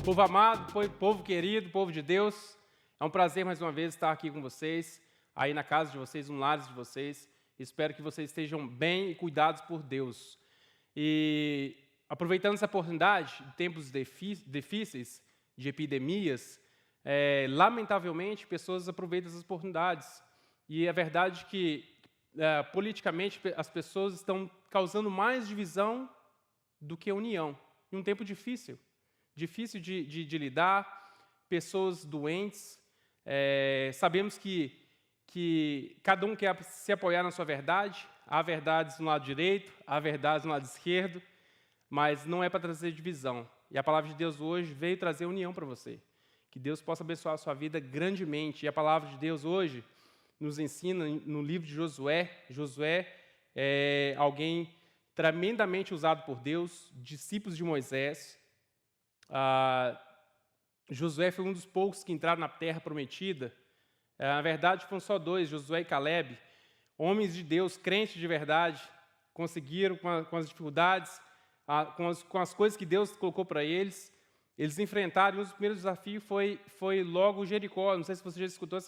Povo amado, povo querido, povo de Deus, é um prazer mais uma vez estar aqui com vocês, aí na casa de vocês, no lar de vocês. Espero que vocês estejam bem e cuidados por Deus. E aproveitando essa oportunidade, de tempos difíceis, de epidemias, lamentavelmente, pessoas aproveitam essas oportunidades. E é verdade que, politicamente, as pessoas estão causando mais divisão do que união. Em um tempo difícil de lidar, pessoas doentes. Sabemos que cada um quer se apoiar na sua verdade. Há verdades no lado direito, há verdades no lado esquerdo, mas não é para trazer divisão. E a palavra de Deus hoje veio trazer união para você. Que Deus possa abençoar a sua vida grandemente. E a palavra de Deus hoje nos ensina no livro de Josué. Josué é alguém tremendamente usado por Deus, discípulos de Moisés. Josué foi um dos poucos que entraram na terra prometida. Na verdade, foram só dois, Josué e Caleb, homens de Deus, crentes de verdade, conseguiram, com as dificuldades, com as coisas que Deus colocou para eles, eles enfrentaram. Um dos primeiros desafios foi logo Jericó. Não sei se você já escutou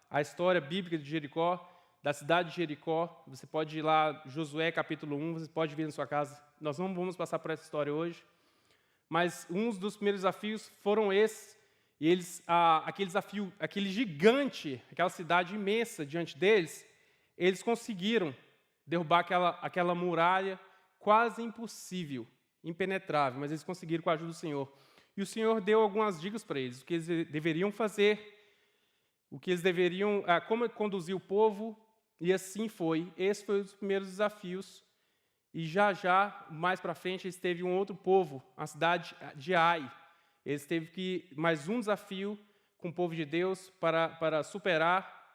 a história bíblica de Jericó, da cidade de Jericó. Você pode ir lá, Josué capítulo 1, você pode ver na sua casa. Nós não vamos passar por essa história hoje. Mas um dos primeiros desafios foram esses, e eles, aquele desafio, aquele gigante, aquela cidade imensa diante deles, eles conseguiram derrubar aquela muralha quase impossível, impenetrável, mas eles conseguiram com a ajuda do Senhor. E o Senhor deu algumas dicas para eles, o que eles deveriam fazer, o que eles deveriam, como conduzir o povo, e assim foi. Esse foi um dos primeiros desafios. E já, mais para frente, eles teve um outro povo, a cidade de Ai. Eles teve que mais um desafio com o povo de Deus para superar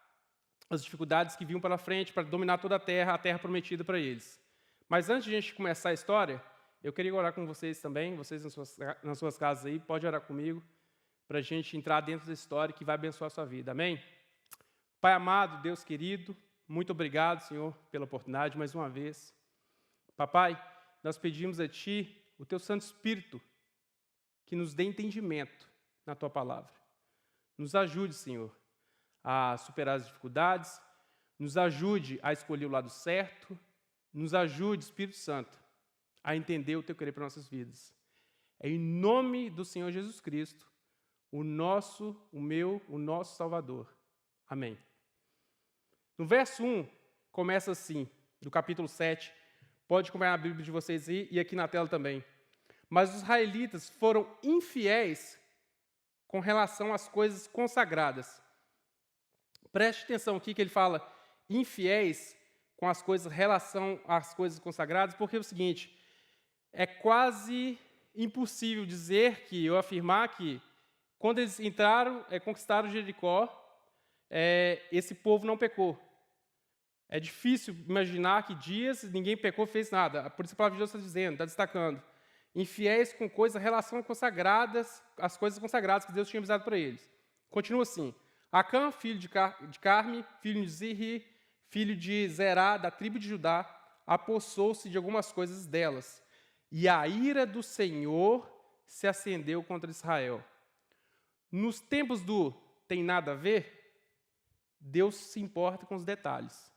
as dificuldades que vinham pela frente, para dominar toda a terra prometida para eles. Mas antes de a gente começar a história, eu queria orar com vocês também, vocês nas suas casas aí, pode orar comigo, para a gente entrar dentro da história que vai abençoar a sua vida. Amém? Pai amado, Deus querido, muito obrigado, Senhor, pela oportunidade mais uma vez. Papai, nós pedimos a Ti, o Teu Santo Espírito, que nos dê entendimento na Tua palavra. Nos ajude, Senhor, a superar as dificuldades, nos ajude a escolher o lado certo, nos ajude, Espírito Santo, a entender o Teu querer para nossas vidas. É em nome do Senhor Jesus Cristo, o nosso Salvador. Amém. No verso 1, começa assim, do capítulo 7, pode acompanhar a Bíblia de vocês aí e aqui na tela também. Mas os israelitas foram infiéis com relação às coisas consagradas. Preste atenção aqui que ele fala infiéis com as coisas, relação às coisas consagradas, porque é o seguinte, é quase impossível dizer ou afirmar que quando eles conquistaram Jericó, esse povo não pecou. É difícil imaginar que dias ninguém pecou, fez nada. Por isso a palavra de Deus está dizendo, está destacando. Infiéis com coisas, relação consagradas, as coisas consagradas que Deus tinha avisado para eles. Continua assim. Acã, filho de Carme, filho de Zirri, filho de Zerá, da tribo de Judá, apossou-se de algumas coisas delas. E a ira do Senhor se acendeu contra Israel. Nos tempos do tem nada a ver, Deus se importa com os detalhes.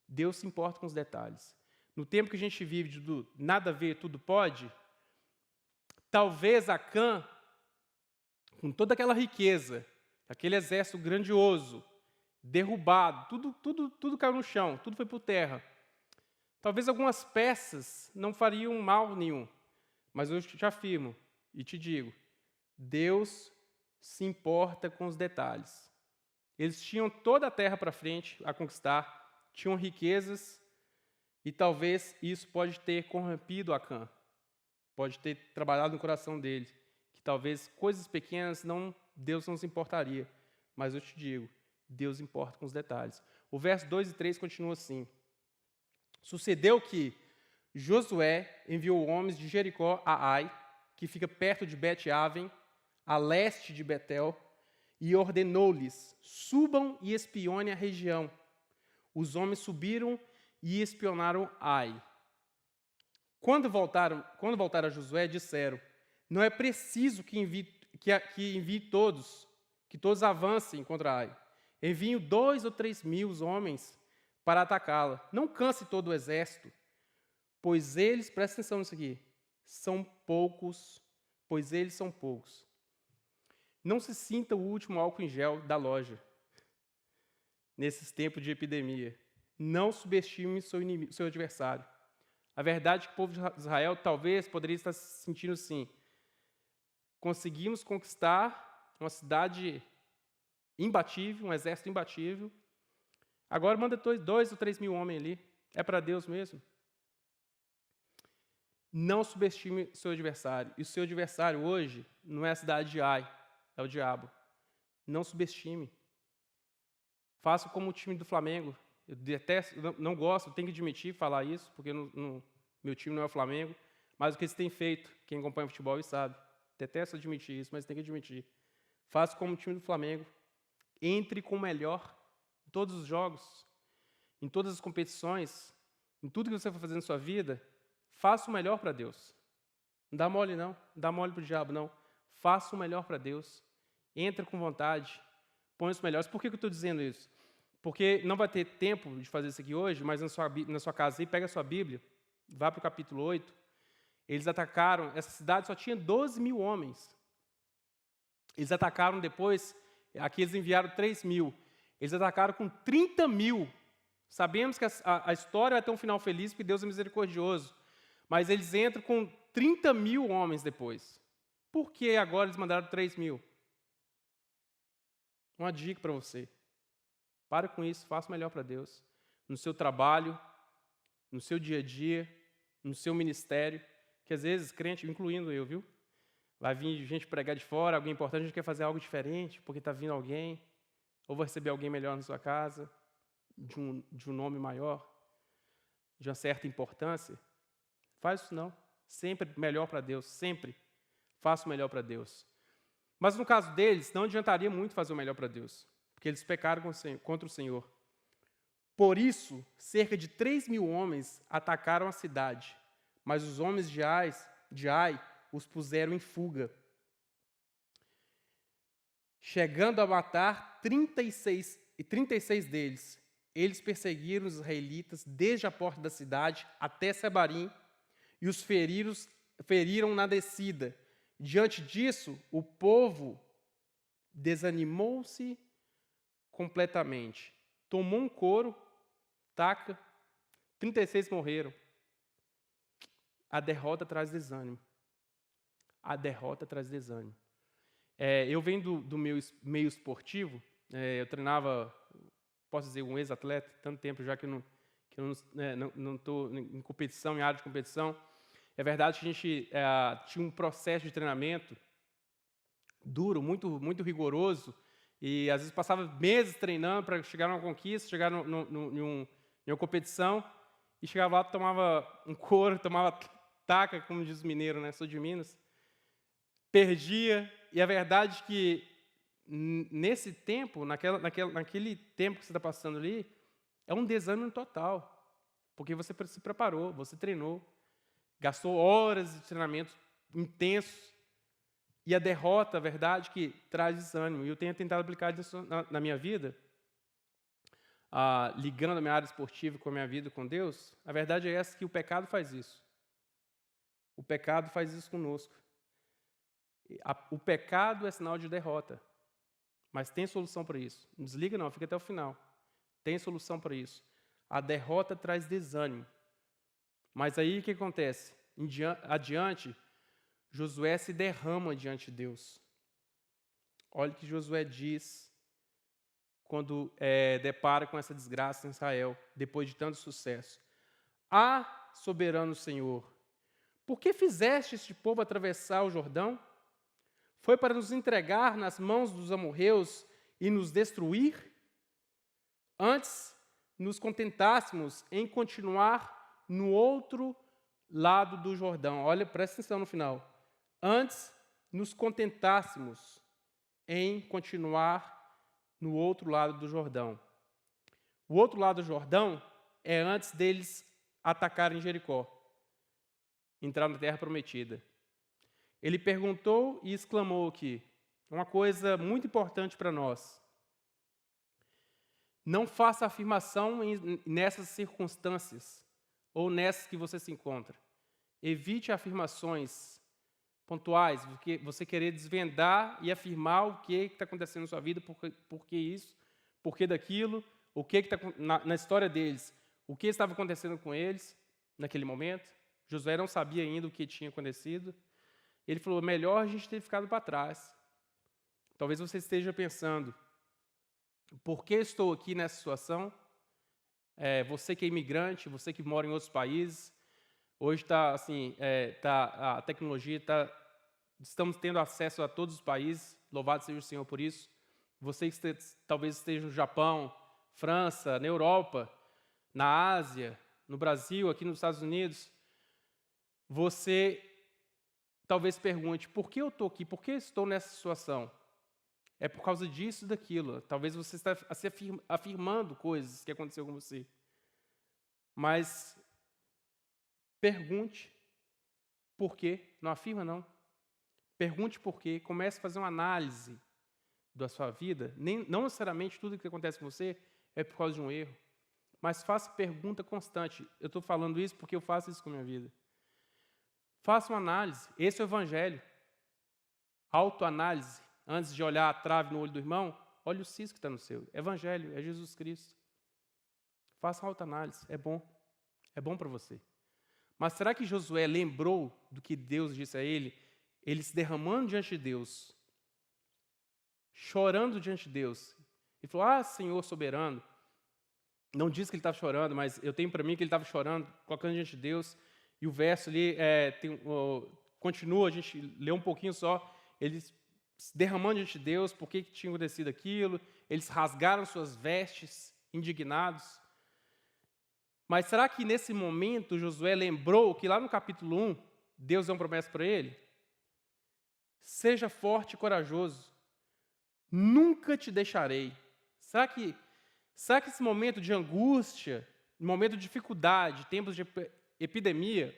Deus se importa com os detalhes. No tempo que a gente vive do nada a ver, tudo pode, talvez Acã, com toda aquela riqueza, aquele exército grandioso, derrubado, tudo caiu no chão, tudo foi por terra. Talvez algumas peças não fariam mal nenhum, mas eu te afirmo e te digo, Deus se importa com os detalhes. Eles tinham toda a terra para frente a conquistar, tinham riquezas, e talvez isso pode ter corrompido Acã, pode ter trabalhado no coração dele, que talvez coisas pequenas Deus não se importaria, mas eu te digo, Deus importa com os detalhes. O verso 2 e 3 continua assim. Sucedeu que Josué enviou homens de Jericó a Ai, que fica perto de Bet-Aven, a leste de Betel, e ordenou-lhes, subam e espionem a região. Os homens subiram e espionaram Ai. Quando voltaram a Josué, disseram, Não é preciso que envie todos, que todos avancem contra Ai. Envie 2 ou 3 mil homens para atacá-la. Não canse todo o exército, pois eles, presta atenção nisso aqui, são poucos, pois eles são poucos. Não se sinta o último álcool em gel da loja, nesses tempos de epidemia. Não subestime seu adversário. A verdade é que o povo de Israel talvez poderia estar se sentindo assim. Conseguimos conquistar uma cidade imbatível, um exército imbatível. Agora manda 2 ou 3 mil homens ali. É para Deus mesmo. Não subestime seu adversário. E o seu adversário hoje não é a cidade de Ai, é o diabo. Não subestime. Faça como o time do Flamengo. Eu detesto, não gosto, tenho que admitir, falar isso, porque meu time não é o Flamengo, mas o que eles têm feito, quem acompanha futebol sabe. Detesto admitir isso, mas tem que admitir. Faça como o time do Flamengo. Entre com o melhor em todos os jogos, em todas as competições, em tudo que você for fazer na sua vida. Faça o melhor para Deus. Não dá mole, não. Não dá mole para o diabo, não. Faça o melhor para Deus. Entra com vontade. Põe os melhores. Por que eu estou dizendo isso? Porque não vai ter tempo de fazer isso aqui hoje, mas na sua casa aí, pega a sua Bíblia, vá para o capítulo 8. Eles atacaram, essa cidade só tinha 12 mil homens. Eles atacaram depois, aqui eles enviaram 3 mil. Eles atacaram com 30 mil. Sabemos que a história vai ter um final feliz, porque Deus é misericordioso. Mas eles entram com 30 mil homens depois. Por que agora eles mandaram 3 mil? Uma dica para você. Pare com isso, faça o melhor para Deus. No seu trabalho, no seu dia a dia, no seu ministério, que às vezes, crente, incluindo eu, viu? Vai vir gente pregar de fora, alguém importante, a gente quer fazer algo diferente, porque está vindo alguém, ou vai receber alguém melhor na sua casa, de um nome maior, de uma certa importância. Faz isso não. Sempre melhor para Deus, sempre. Faça o melhor para Deus. Mas no caso deles, não adiantaria muito fazer o melhor para Deus, porque eles pecaram contra o Senhor. Por isso, cerca de 3 mil homens atacaram a cidade, mas os homens de Ai os puseram em fuga, chegando a matar 36 deles. Eles perseguiram os israelitas desde a porta da cidade até Sebarim e os feriram na descida. Diante disso, o povo desanimou-se completamente. Tomou um couro, taca, 36 morreram. A derrota traz desânimo. A derrota traz desânimo. Eu venho do meu meio esportivo, eu treinava, posso dizer, um ex-atleta, tanto tempo já que eu não estou em competição, em área de competição. É verdade que a gente tinha um processo de treinamento duro, muito, muito rigoroso, e às vezes passava meses treinando para chegar numa conquista, chegar em uma competição, e chegava lá, tomava um couro, tomava taca, como diz o mineiro, né? Sou de Minas. Perdia, e a verdade é que nesse tempo, naquele tempo que você está passando ali, é um desânimo total, porque você se preparou, você treinou, gastou horas de treinamento intenso, e a derrota, a verdade, que traz desânimo. E eu tenho tentado aplicar isso na minha vida, ligando a minha área esportiva com a minha vida com Deus. A verdade é essa, que o pecado faz isso. O pecado faz isso conosco. O pecado é sinal de derrota, mas tem solução para isso. Não desliga não, fica até o final. Tem solução para isso. A derrota traz desânimo. Mas aí o que acontece? Adiante, Josué se derrama diante de Deus. Olha o que Josué diz quando depara com essa desgraça em Israel, depois de tanto sucesso. Ah, soberano Senhor, por que fizeste este povo atravessar o Jordão? Foi para nos entregar nas mãos dos amorreus e nos destruir? Antes, nos contentássemos em continuar no outro lado do Jordão. Olha, presta atenção no final. Antes, nos contentássemos em continuar no outro lado do Jordão. O outro lado do Jordão é antes deles atacarem Jericó, entrar na terra prometida. ele perguntou e exclamou aqui, uma coisa muito importante para nós. Não faça afirmação nessas circunstâncias ou nessas que você se encontra. Evite afirmações pontuais, porque você querer desvendar e afirmar o que está acontecendo na sua vida, por que isso, por que daquilo, o que está na história deles, o que estava acontecendo com eles naquele momento. Josué não sabia ainda o que tinha acontecido. Ele falou, melhor a gente ter ficado para trás. Talvez você esteja pensando, por que estou aqui nessa situação? Você que é imigrante, você que mora em outros países, hoje está assim, a tecnologia estamos tendo acesso a todos os países, louvado seja o Senhor por isso. Você que talvez esteja no Japão, França, na Europa, na Ásia, no Brasil, aqui nos Estados Unidos, você talvez pergunte, por que eu estou aqui? Por que estou nessa situação? É por causa disso e daquilo. Talvez você está afirmando coisas que aconteceu com você. Mas pergunte por quê. Não afirma, não. Pergunte por quê. Comece a fazer uma análise da sua vida. Não necessariamente tudo que acontece com você é por causa de um erro. Mas faça pergunta constante. Eu estou falando isso porque eu faço isso com a minha vida. Faça uma análise. Esse é o Evangelho. Autoanálise. Antes de olhar a trave no olho do irmão, olhe o cisco que está no seu. Evangelho, é Jesus Cristo. Faça uma autoanálise. É bom. É bom para você. Mas será que Josué lembrou do que Deus disse a ele? Ele se derramando diante de Deus. Chorando diante de Deus. Ele falou, Senhor soberano. Não diz que ele estava chorando, mas eu tenho para mim que ele estava chorando, colocando diante de Deus. E o verso ali continua, a gente lê um pouquinho só. Eles se derramando diante de Deus, por que tinha acontecido aquilo. Eles rasgaram suas vestes, indignados. Mas será que nesse momento Josué lembrou que lá no capítulo 1, Deus deu uma promessa para ele? Seja forte e corajoso. Nunca te deixarei. Será que esse momento de angústia, momento de dificuldade, tempos de epidemia,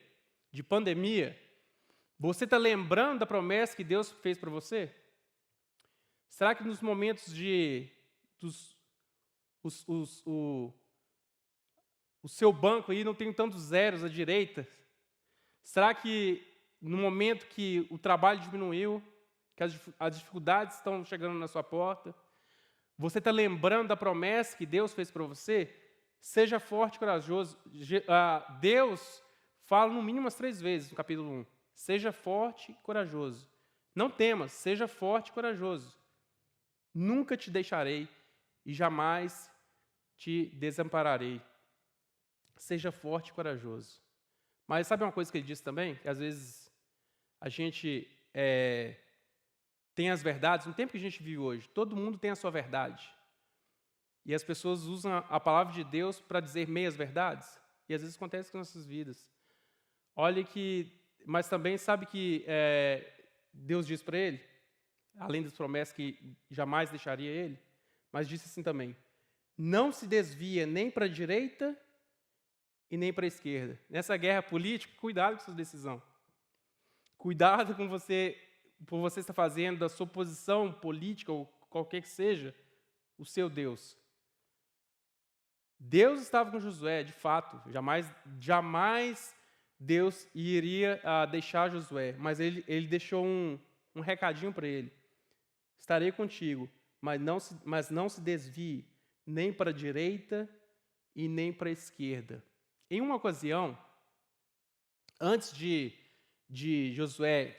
de pandemia, você está lembrando da promessa que Deus fez para você? Será que nos momentos o seu banco aí não tem tantos zeros à direita? Será que no momento que o trabalho diminuiu, que as dificuldades estão chegando na sua porta, você está lembrando da promessa que Deus fez para você? Seja forte e corajoso. Deus fala no mínimo umas 3 vezes no capítulo 1. Seja forte e corajoso. Não temas, seja forte e corajoso. Nunca te deixarei e jamais te desampararei. Seja forte e corajoso. Mas sabe uma coisa que ele disse também? Que às vezes a gente tem as verdades. No tempo que a gente vive hoje, todo mundo tem a sua verdade. E as pessoas usam a palavra de Deus para dizer meias verdades. E às vezes acontece com nossas vidas. Olha que... Mas também sabe que Deus diz para ele, além das promessas que jamais deixaria ele, mas disse assim também, não se desvia nem para a direita e nem para a esquerda. Nessa guerra política, cuidado com sua decisão. Cuidado com por você estar fazendo da sua posição política, ou qualquer que seja, o seu Deus. Deus estava com Josué, de fato. Jamais Deus iria deixar Josué, mas ele deixou um recadinho para ele. Estarei contigo, mas não se desvie nem para a direita e nem para a esquerda. Em uma ocasião, antes de Josué,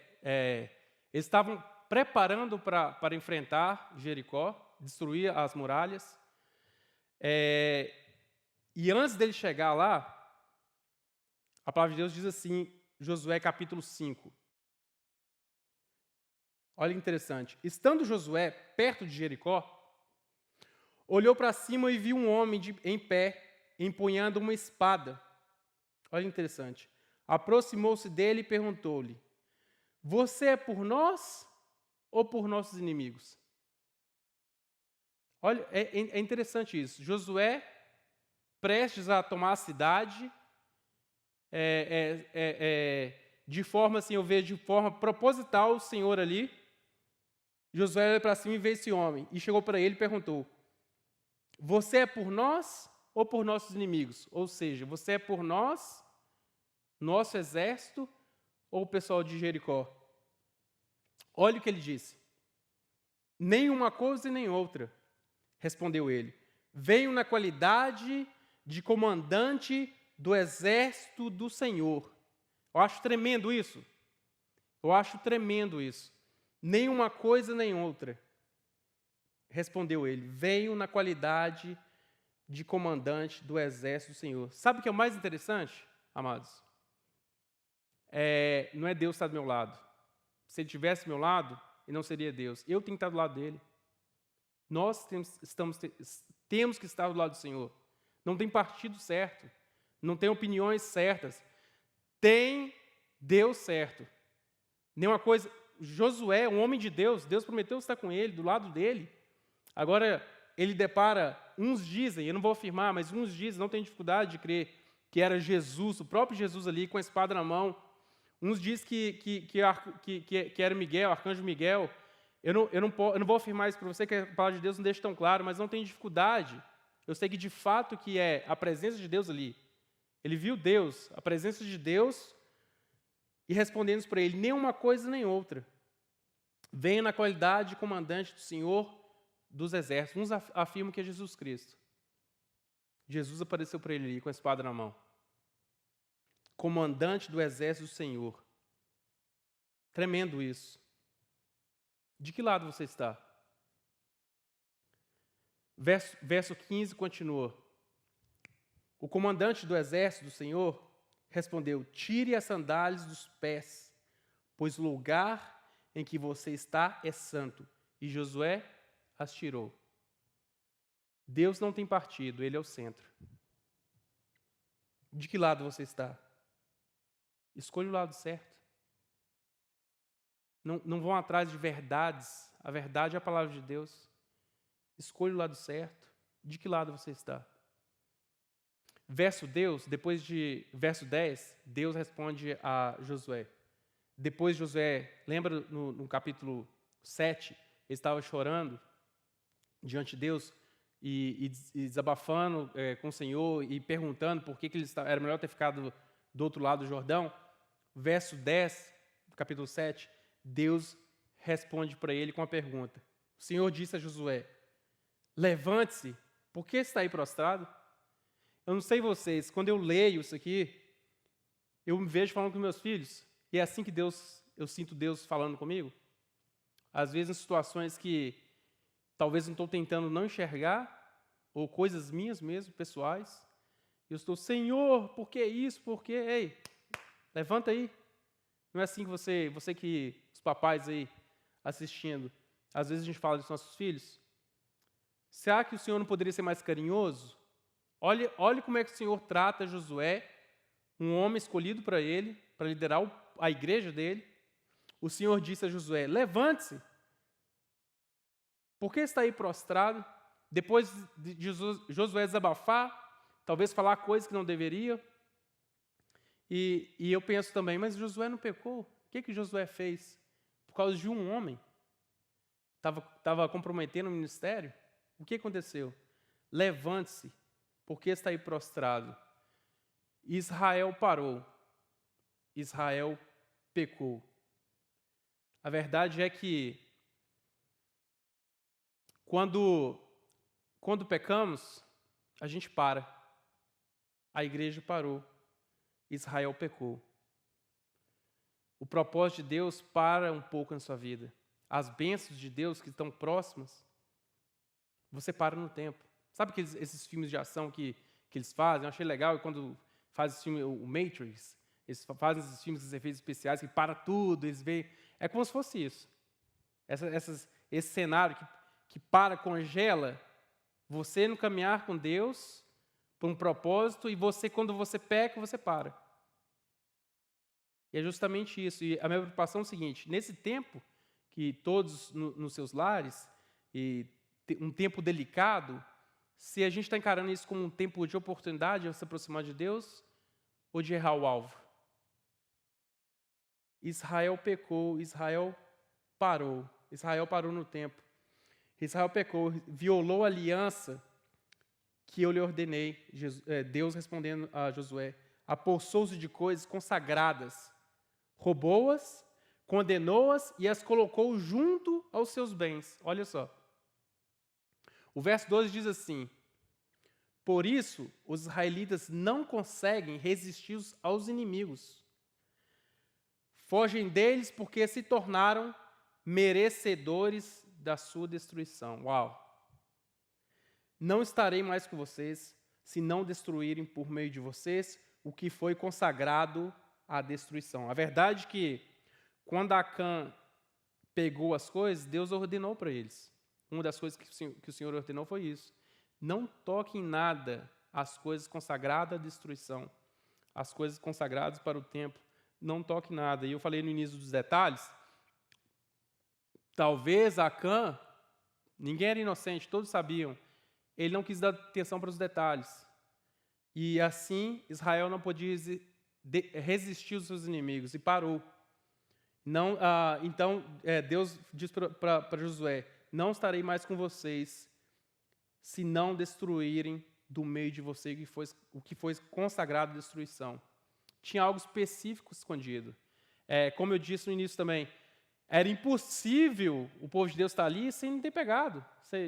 eles estavam preparando para enfrentar Jericó, destruir as muralhas. E antes dele chegar lá, a palavra de Deus diz assim, Josué capítulo 5. Olha que interessante. Estando Josué perto de Jericó, olhou para cima e viu um homem em pé, empunhando uma espada. Olha que interessante. Aproximou-se dele e perguntou-lhe, você é por nós ou por nossos inimigos? Olha, é interessante isso. Josué, prestes a tomar a cidade, de forma assim, eu vejo de forma proposital o Senhor ali. Josué olha para cima e vê esse homem. E chegou para ele e perguntou: você é por nós ou por nossos inimigos? Ou seja, você é por nós, nosso exército, ou o pessoal de Jericó? Olha o que ele disse. Nem uma coisa e nem outra, respondeu ele. Venho na qualidade de comandante do exército do Senhor. Eu acho tremendo isso. Eu acho tremendo isso. Nem uma coisa nem outra, respondeu ele. Venho na qualidade de comandante do exército do Senhor. Sabe o que é o mais interessante, amados? Não é Deus estar do meu lado. Se ele estivesse do meu lado, ele não seria Deus. Eu tenho que estar do lado dele. Nós temos que estar do lado do Senhor. Não tem partido certo. Não tem opiniões certas. Tem Deus certo. Nenhuma coisa. Josué, um homem de Deus, Deus prometeu estar com ele, do lado dele. Agora, ele depara, uns dizem, eu não vou afirmar, mas uns dizem, não tem dificuldade de crer, que era Jesus, o próprio Jesus ali, com a espada na mão. Uns dizem que era Miguel, arcanjo Miguel. Eu não vou afirmar isso para você, que a palavra de Deus não deixa tão claro, mas não tem dificuldade. Eu sei que de fato que é a presença de Deus ali. Ele viu Deus, a presença de Deus, e respondendo para ele, nem uma coisa nem outra. Venha na qualidade de comandante do Senhor dos exércitos. Uns afirmam que é Jesus Cristo. Jesus apareceu para ele ali com a espada na mão. Comandante do exército do Senhor. Tremendo isso. De que lado você está? Verso 15 continua. O comandante do exército do Senhor respondeu: tire as sandálias dos pés, pois o lugar em que você está é santo. E Josué as tirou. Deus não tem partido, ele é o centro. De que lado você está? Escolha o lado certo. Não vão atrás de verdades. A verdade é a palavra de Deus. Escolha o lado certo. De que lado você está? Verso 10, Deus responde a Josué. Depois Josué, lembra no capítulo 7, ele estava chorando diante de Deus e desabafando com o Senhor e perguntando por que era melhor ter ficado do outro lado do Jordão. Verso 10, do capítulo 7, Deus responde para ele com uma pergunta. O Senhor disse a Josué: levante-se, por que está aí prostrado? Eu não sei vocês, quando eu leio isso aqui, eu me vejo falando com meus filhos, e é assim que eu sinto Deus falando comigo. Às vezes em situações que talvez eu estou tentando não enxergar, ou coisas minhas mesmo, pessoais, eu estou, Senhor, por que isso? Por que? Ei, levanta aí. Não é assim que você que, os papais aí assistindo, às vezes a gente fala dos nossos filhos. Será que o Senhor não poderia ser mais carinhoso? Olhe como é que o Senhor trata Josué, um homem escolhido para ele, para liderar a igreja dele. O Senhor disse a Josué: levante-se. Por que está aí prostrado? Depois de Josué desabafar, talvez falar coisas que não deveria. E eu penso também, mas Josué não pecou? O que Josué fez? Por causa de um homem? Estava comprometendo o ministério? O que aconteceu? Levante-se, porque está aí prostrado. Israel parou. Israel pecou. A verdade é que quando pecamos, a gente para. A igreja parou. Israel pecou. O propósito de Deus para um pouco na sua vida. As bênçãos de Deus que estão próximas, você para no tempo. Sabe esses filmes de ação que eles fazem? Eu achei legal, e quando faz esse filme, o Matrix, eles fazem esses filmes, esses efeitos especiais, que para tudo, eles veem. É como se fosse isso. Esse cenário que para, congela você no caminhar com Deus, por um propósito, e você, quando você peca, você para. E é justamente isso. E a minha preocupação é o seguinte: nesse tempo que todos nos seus lares, e um tempo delicado, se a gente está encarando isso como um tempo de oportunidade de se aproximar de Deus, ou de errar o alvo? Israel pecou, Israel parou no tempo. Israel pecou, violou a aliança que eu lhe ordenei. Deus respondendo a Josué, apossou-se de coisas consagradas, roubou-as, condenou-as e as colocou junto aos seus bens. Olha só. O verso 12 diz assim: por isso, os israelitas não conseguem resistir aos inimigos. Fogem deles porque se tornaram merecedores da sua destruição. Uau! Não estarei mais com vocês se não destruírem por meio de vocês o que foi consagrado à destruição. A verdade é que, quando Acã pegou as coisas, Deus ordenou para eles. Uma das coisas que o Senhor ordenou foi isso. Não toque em nada as coisas consagradas à destruição. As coisas consagradas para o templo. Não toque em nada. E eu falei no início dos detalhes. Talvez Acã, ninguém era inocente, todos sabiam. Ele não quis dar atenção para os detalhes. E assim, Israel não podia resistir aos seus inimigos. E parou. Então, Deus diz para Josué, não estarei mais com vocês se não destruírem do meio de você o que foi consagrado à destruição. Tinha algo específico escondido. Como eu disse no início também, era impossível o povo de Deus estar ali sem ter pegado,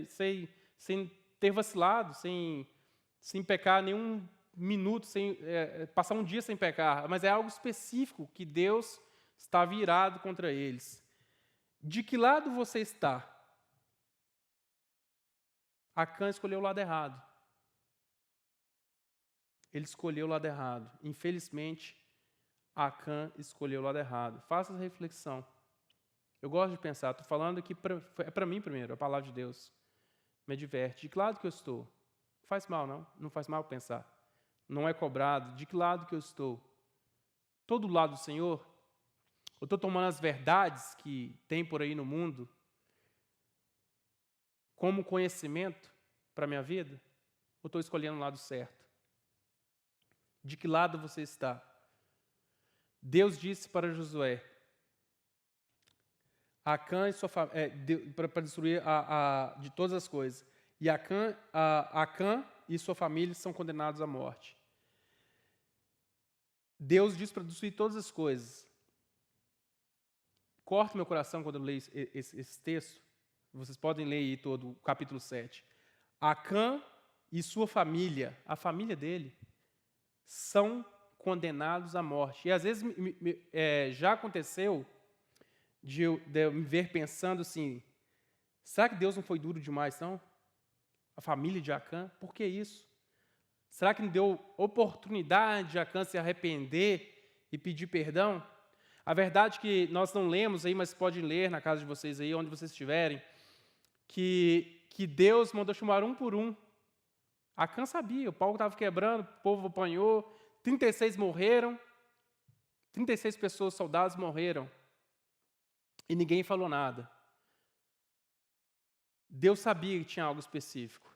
sem ter vacilado, sem pecar nenhum minuto, sem passar um dia sem pecar. Mas é algo específico que Deus está virado contra eles. De que lado você está? Acã escolheu o lado errado. Ele escolheu o lado errado. Infelizmente, Acã escolheu o lado errado. Faça essa reflexão. Eu gosto de pensar, estou falando aqui para mim primeiro, a palavra de Deus. Me diverte. De que lado que eu estou? Não faz mal, não. Não faz mal pensar. Não é cobrado. De que lado que eu estou? Todo lado do Senhor? Eu estou tomando as verdades que tem por aí no mundo como conhecimento para a minha vida? Ou estou escolhendo o lado certo? De que lado você está? Deus disse para Josué, Acã e sua para destruir de todas as coisas. E Acã e sua família são condenados à morte. Deus disse para destruir todas as coisas. Corta meu coração quando eu leio esse texto. Vocês podem ler aí todo o capítulo 7. Acã e sua família, a família dele, são condenados à morte. E às vezes já aconteceu de eu me ver pensando assim, será que Deus não foi duro demais, não? A família de Acã, por que isso? Será que não deu oportunidade de Acã se arrepender e pedir perdão? A verdade é que nós não lemos aí, mas podem ler na casa de vocês aí, onde vocês estiverem, que Deus mandou chamar um por um. Acã sabia, o pau estava quebrando, o povo apanhou, 36 morreram, 36 pessoas, soldados morreram, e ninguém falou nada. Deus sabia que tinha algo específico.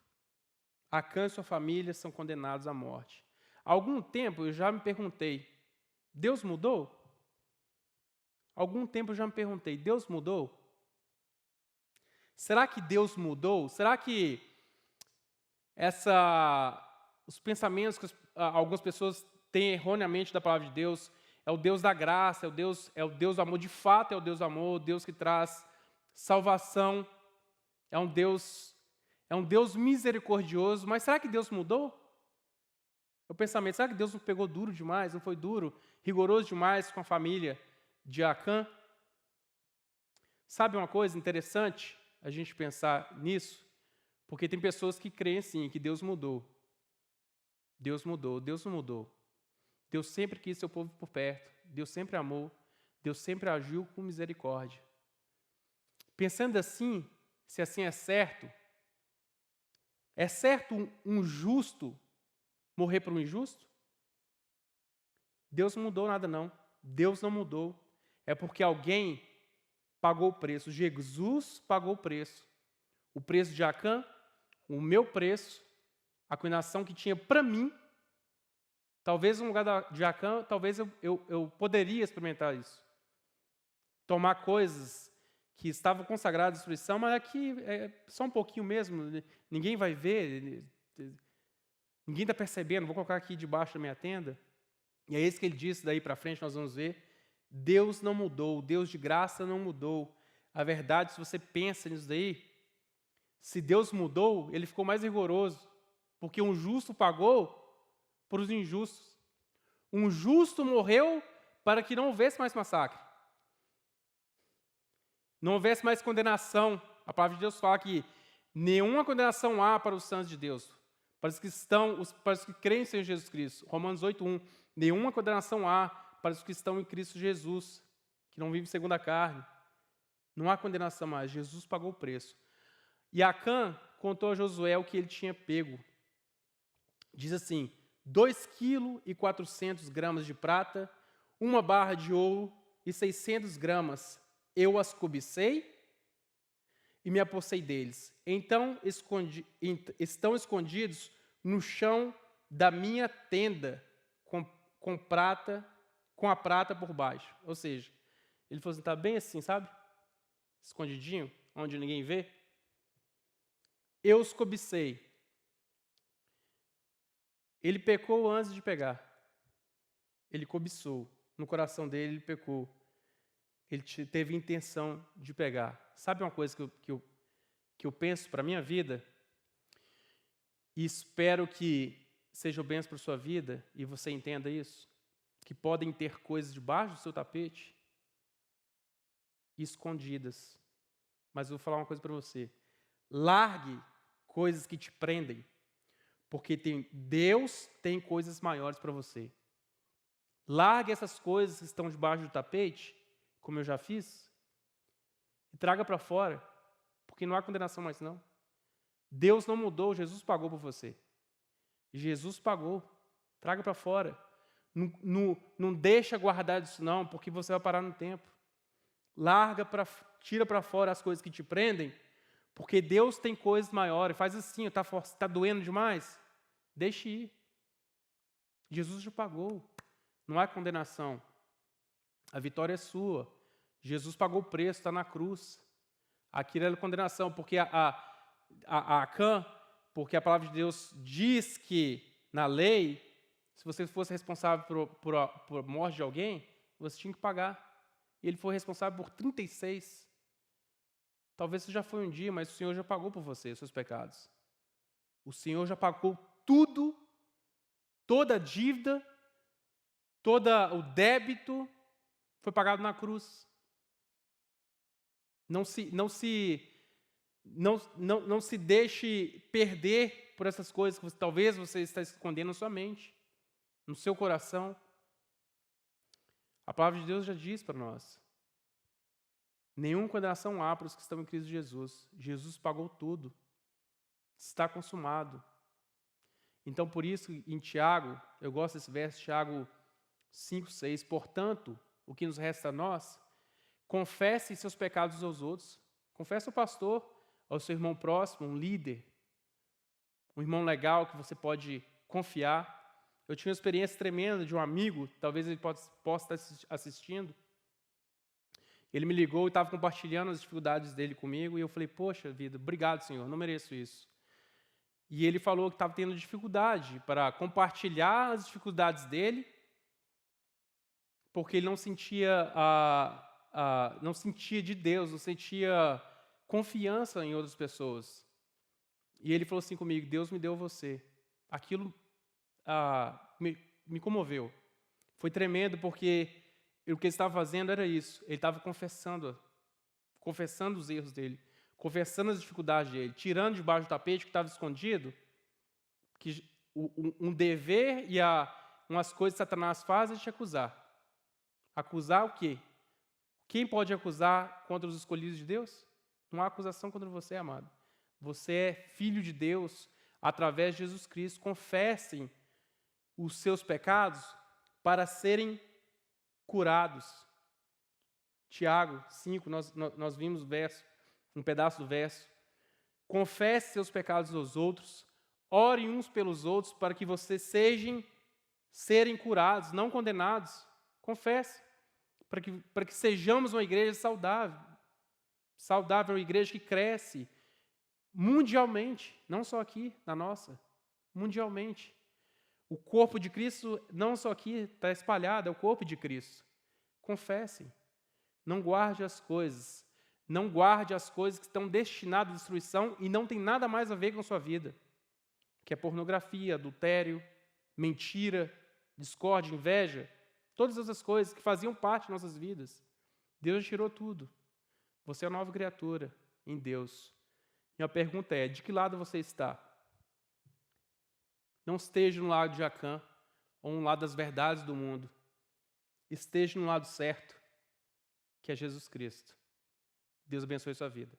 Acã e sua família são condenados à morte. Há algum tempo eu já me perguntei, Deus mudou? Algum tempo eu já me perguntei, Deus mudou? Será que Deus mudou? Será que os pensamentos que algumas pessoas têm erroneamente da palavra de Deus é o Deus da graça, é o Deus do amor, de fato é o Deus do amor, o Deus que traz salvação, é um Deus misericordioso, mas será que Deus mudou? O pensamento, será que Deus não pegou duro demais, não foi duro, rigoroso demais com a família de Acã? Sabe uma coisa interessante a gente pensar nisso? Porque tem pessoas que creem sim, que Deus mudou. Deus mudou, Deus não mudou. Deus sempre quis seu povo por perto, Deus sempre amou, Deus sempre agiu com misericórdia. Pensando assim, se assim é certo um justo morrer por um injusto? Deus não mudou nada não, Deus não mudou. É porque alguém pagou o preço, Jesus pagou o preço. O preço de Acã, o meu preço, a condenação que tinha para mim. Talvez no lugar de Acã, talvez eu poderia experimentar isso. tomar coisas que estavam consagradas à destruição, mas aqui é só um pouquinho mesmo, ninguém vai ver, ninguém está percebendo, vou colocar aqui debaixo da minha tenda. E é isso que ele disse, daí para frente nós vamos ver. Deus não mudou, o Deus de graça não mudou. A verdade, se você pensa nisso daí, se Deus mudou, ele ficou mais rigoroso, porque um justo pagou por os injustos. Um justo morreu para que não houvesse mais massacre. Não houvesse mais condenação. A palavra de Deus fala que nenhuma condenação há para os santos de Deus, para os que creem em Senhor Jesus Cristo. Romanos 8:1. Nenhuma condenação há para os que estão em Cristo Jesus, que não vivem segundo a carne. Não há condenação mais. Jesus pagou o preço. E Acã contou a Josué o que ele tinha pego. Diz assim: 2,4 kg de prata, 1 barra de ouro e 600 gramas. Eu as cobicei e me apossei deles. Então estão escondidos no chão da minha tenda, com a prata por baixo. Ou seja, ele falou assim, está bem assim, sabe? Escondidinho, onde ninguém vê. Eu os cobicei. Ele pecou antes de pegar. Ele cobiçou. No coração dele, ele pecou. Ele teve intenção de pegar. Sabe uma coisa que eu penso para a minha vida? E espero que seja o bênção para a sua vida, e você entenda isso, que podem ter coisas debaixo do seu tapete, escondidas. Mas eu vou falar uma coisa para você. Largue coisas que te prendem, porque Deus tem coisas maiores para você. Largue essas coisas que estão debaixo do tapete, como eu já fiz, e traga para fora, porque não há condenação mais não. Deus não mudou, Jesus pagou por você. Jesus pagou. Traga para fora. Não deixa guardar isso não, porque você vai parar no tempo. Tira para fora as coisas que te prendem, porque Deus tem coisas maiores. Faz assim, está doendo demais? Deixe ir. Jesus já pagou. Não há condenação. A vitória é sua. Jesus pagou o preço, está na cruz. Aquilo era condenação, porque Acã, porque a palavra de Deus diz que, na lei, se você fosse responsável por morte de alguém, você tinha que pagar. E ele foi responsável por 36. Talvez isso já foi um dia, mas o Senhor já pagou por você os seus pecados. O Senhor já pagou tudo, toda a dívida, todo o débito foi pagado na cruz. Não se deixe perder por essas coisas que talvez você está escondendo na sua mente, no seu coração. A palavra de Deus já diz para nós: nenhuma condenação há para os que estão em Cristo Jesus. Jesus pagou tudo. Está consumado. Então, por isso, em Tiago, eu gosto desse verso, Tiago 5:6. Portanto, o que nos resta a nós, confesse seus pecados aos outros. Confesse ao pastor, ao seu irmão próximo, um líder, um irmão legal que você pode confiar. Eu tinha uma experiência tremenda de um amigo, talvez ele possa estar assistindo. Ele me ligou e estava compartilhando as dificuldades dele comigo, e eu falei, poxa vida, obrigado, Senhor, não mereço isso. E ele falou que estava tendo dificuldade para compartilhar as dificuldades dele, porque ele não sentia de Deus, não sentia confiança em outras pessoas. E ele falou assim comigo, Deus me deu você. Aquilo me comoveu. Foi tremendo, porque o que ele estava fazendo era isso. Ele estava confessando os erros dele, confessando as dificuldades dele, tirando debaixo do tapete que estava escondido, que um dever e umas coisas que Satanás faz é te acusar. Acusar o quê? Quem pode acusar contra os escolhidos de Deus? Não há acusação contra você, amado. Você é filho de Deus através de Jesus Cristo. Confessem os seus pecados para serem curados. Tiago 5, nós vimos o verso, um pedaço do verso. Confesse seus pecados aos outros, orem uns pelos outros para que vocês serem curados, não condenados. Confesse, para que sejamos uma igreja saudável. Saudável, uma igreja que cresce mundialmente, não só aqui, na nossa, mundialmente. O corpo de Cristo, não só aqui, está espalhado, é o corpo de Cristo. Confessem. Não guarde as coisas. Não guarde as coisas que estão destinadas à destruição e não tem nada mais a ver com a sua vida. Que é pornografia, adultério, mentira, discórdia, inveja. Todas essas coisas que faziam parte de nossas vidas. Deus tirou tudo. Você é uma nova criatura em Deus. E a pergunta é, de que lado você está? Não esteja no lado de Jacã ou no lado das verdades do mundo. Esteja no lado certo, que é Jesus Cristo. Deus abençoe sua vida.